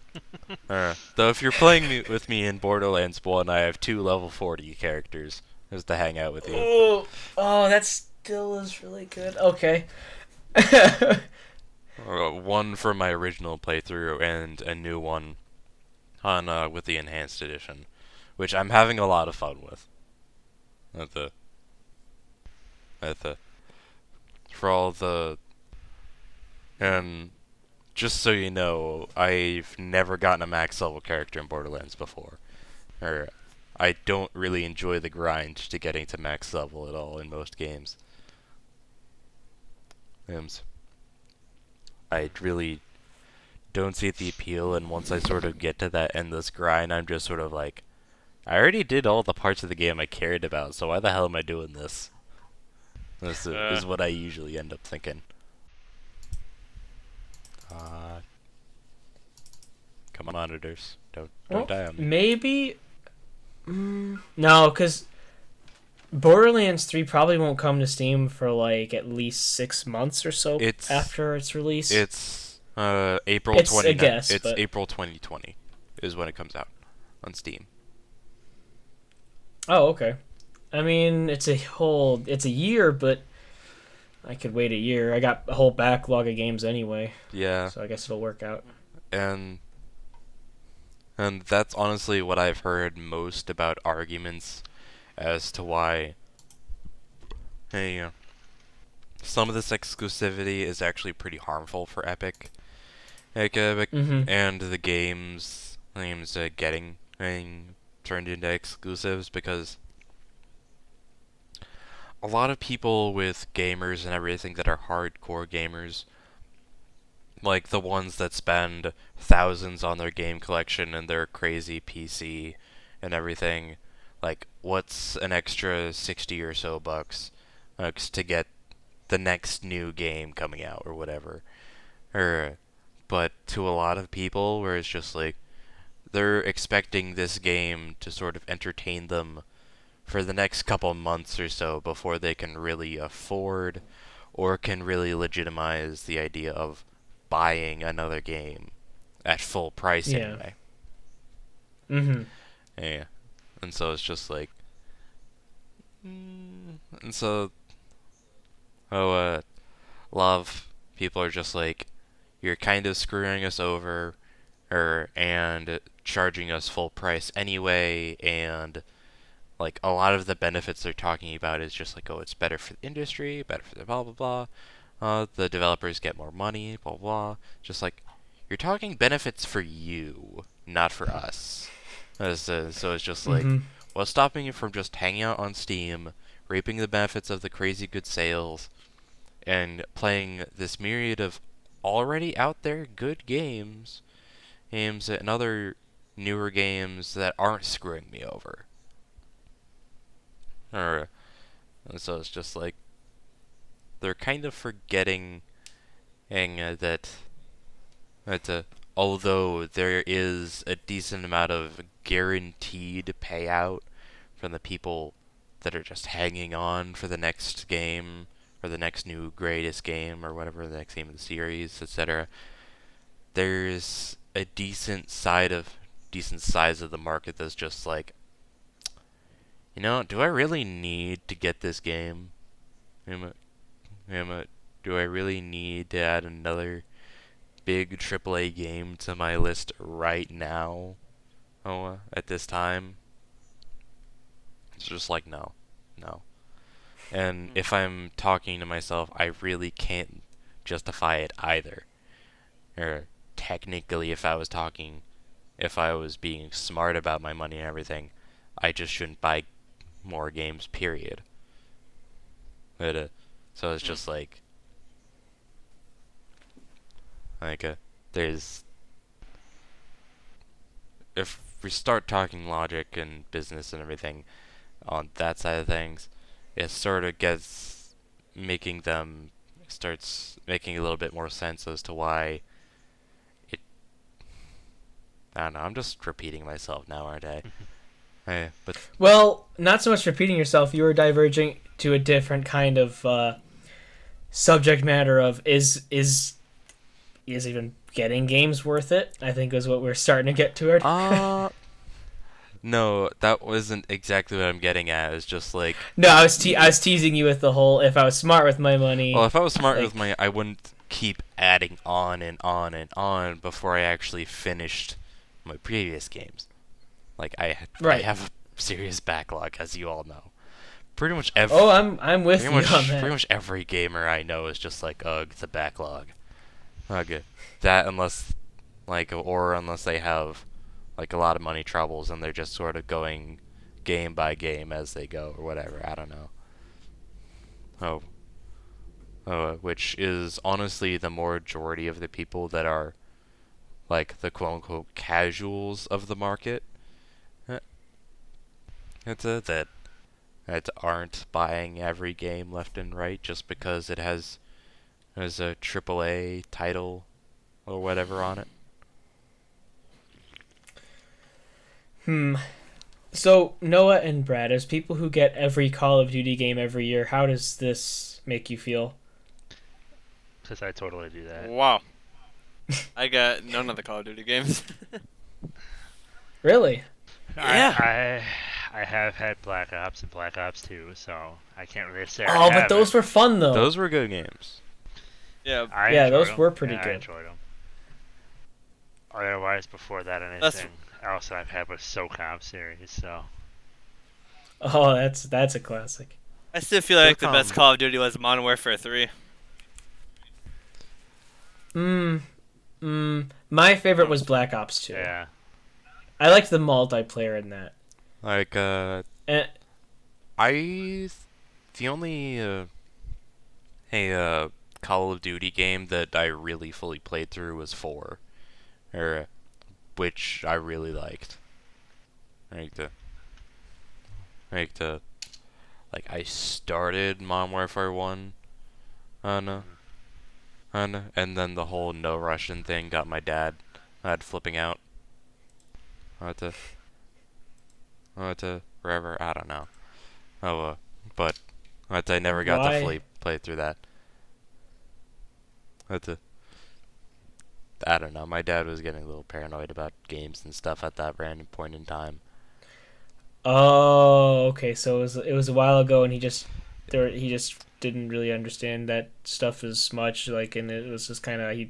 Though if you're playing with me in Borderlands 1, I have 2 level 40 characters just to hang out with you. Oh, that still is really good. Okay. One from my original playthrough and a new one on with the enhanced edition, which I'm having a lot of fun with. For all the and just so you know, I've never gotten a max level character in Borderlands before. Or I don't really enjoy the grind to getting to max level at all in most games. I really don't see the appeal, and once I sort of get to that endless grind, I'm just sort of like, I already did all the parts of the game I cared about, so why the hell am I doing this? This is what I usually end up thinking. Come on, monitors. Don't die on me. Maybe. No, because Borderlands 3 probably won't come to Steam for like at least 6 months or so It's after its release. April It's a 29th. guess, It's but April 2020 is when it comes out on Steam. oh, okay. I mean, it's a year, but I could wait a year. I got a whole backlog of games anyway, Yeah, so I guess it'll work out. and and that's honestly what I've heard most about arguments as to why, hey, some of this exclusivity is actually pretty harmful for Epic. Mm-hmm. And the games getting turned into exclusives because a lot of people with gamers and everything that are hardcore gamers, like the ones that spend thousands on their game collection and their crazy PC and everything, like what's an extra 60 or so bucks to get the next new game coming out or whatever. Or but to a lot of people where it's just like they're expecting this game to sort of entertain them for the next couple months or so before they can really afford or can really legitimize the idea of buying another game at full price Yeah. anyway. Mm-hmm. Yeah. And so it's just like and so a lot of people are just like you're kind of screwing us over and charging us full price anyway, and like a lot of the benefits they're talking about is just like, oh, it's better for the industry, better for the blah blah blah. The developers get more money, blah blah. Just like you're talking benefits for you, not for us. So it's just like, Mm-hmm. what's stopping you from just hanging out on Steam, reaping the benefits of the crazy good sales, and playing this myriad of already out there good games and other newer games that aren't screwing me over. Or and so it's just like they're kind of forgetting that although there is a decent amount of guaranteed payout from the people that are just hanging on for the next game or the next new greatest game or whatever the next game of the series, etc. There's a decent size of the market that's just like, do I really need to get this game? Am do I really need to add another big AAA game to my list right now? At this time? It's just like, no. No. And if I'm talking to myself, I really can't justify it either. Or technically, if I was being smart about my money and everything, I just shouldn't buy more games, period. So it's just like there's if we start talking logic and business and everything on that side of things, it sort of starts making a little bit more sense as to why it. I don't know. I'm just repeating myself now, aren't I? But Well, not so much repeating yourself. You were diverging to a different kind of subject matter of is even getting games worth it? I think is what we're starting to get toward. no, that wasn't exactly what I'm getting at. It's just like, No, I was teasing you with the whole if I was smart with my money. well, if I was smart like, with money, I wouldn't keep adding on and on and on before I actually finished my previous games. Like I Right. have a serious backlog, as you all know. Pretty much every Oh, I'm with you on that. pretty much every gamer I know is just like, ugh, the backlog. Ugh, that unless they have like a lot of money troubles and they're just sort of going game by game as they go or whatever. I don't know. Which is honestly the majority of the people that are like the quote unquote casuals of the market. It's that aren't buying every game left and right just because it has a AAA title or whatever on it. So Noah and Brad, as people who get every Call of Duty game every year, how does this make you feel? Because I totally do that. Wow. I got none of the Call of Duty games. Really? Yeah. I have had Black Ops and Black Ops 2, so I can't really say I Oh, but haven't. those were fun though. Those were good games. Yeah. I Yeah, enjoyed those them. were pretty Yeah, I good. enjoyed them. Otherwise, before that, That's- anything else I've had was SOCOM series, so... Oh, that's a classic. I still feel like the SOCOM. best Call of Duty was Modern Warfare 3. My favorite was Black Ops 2. Yeah. I liked the multiplayer in that. Like, And the only Call of Duty game that I really fully played through was 4, or which I really liked. Like I started Modern Warfare 1 on and then the whole no Russian thing got my dad flipping out. I had to wherever, I don't know. But I never got Why? to fully play through that. I don't know. My dad was getting a little paranoid about games and stuff at that random point in time. oh, okay. So it was a while ago, and he just didn't really understand that stuff as much. Like, and it was just kind of I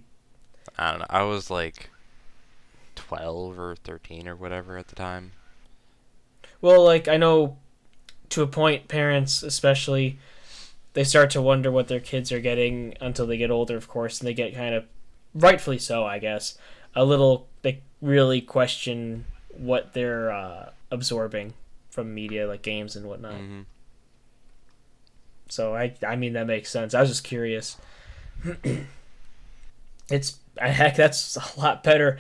don't know. I was like 12 or 13 or whatever at the time. Well, like I know, to a point, parents especially, they start to wonder what their kids are getting until they get older, of course, and they get kind of, rightfully so, I guess, a little. They really question what they're absorbing from media, like games and whatnot. Mm-hmm. So I mean that makes sense. I was just curious. Heck, that's a lot better.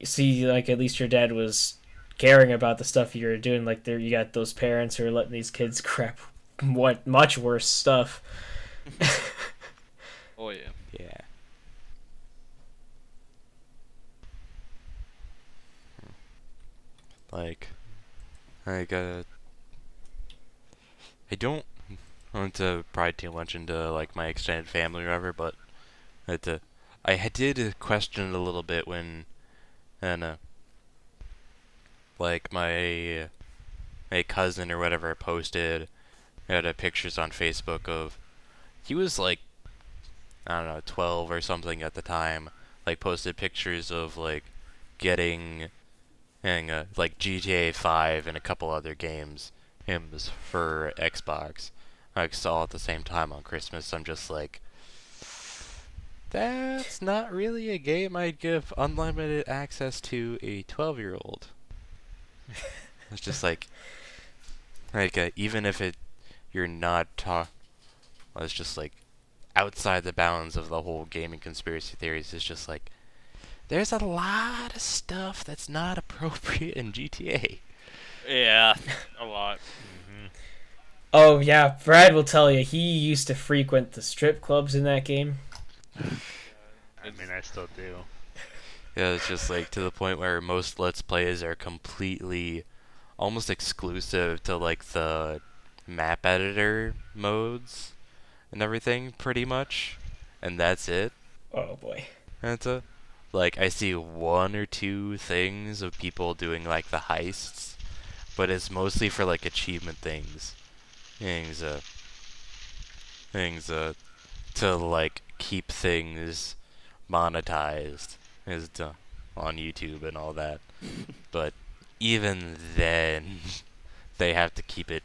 See, like at least your dad was caring about the stuff you were doing. Like there, you got those parents who are letting these kids crap what much worse stuff. Oh yeah. Yeah. Like, I don't want to pry too much into like my extended family or whatever, but did question it a little bit when, and like my cousin or whatever posted pictures on Facebook of, he was like, I don't know, 12 or something at the time, like posted pictures of like getting like GTA 5 and a couple other games hymns for Xbox. I saw at the same time on Christmas. I'm just like, that's not really a game I'd give unlimited access to a 12-year-old. It's just like even if you're not it's just like outside the bounds of the whole gaming conspiracy theories. It's just like, there's a lot of stuff that's not appropriate in GTA. Yeah, a lot. Mm-hmm. Oh yeah, Brad will tell you he used to frequent the strip clubs in that game. I mean, I still do. Yeah, it's just like to the point where most Let's Plays are completely, almost exclusive to like the map editor modes and everything, pretty much, and that's it. Oh boy. That's a Like, I see one or two things of people doing like the heists, but it's mostly for like achievement things, things, to like keep things monetized is on YouTube and all that. But even then, they have to keep it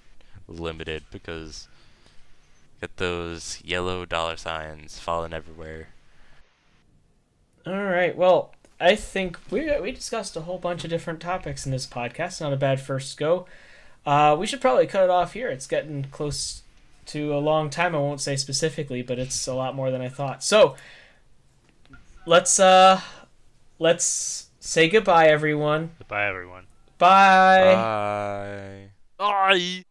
limited because get those yellow dollar signs falling everywhere. All right. Well, I think we discussed a whole bunch of different topics in this podcast. Not a bad first go. We should probably cut it off here. It's getting close to a long time. I won't say specifically, but it's a lot more than I thought. So let's say goodbye, everyone. Goodbye, everyone. Bye. Bye. Bye.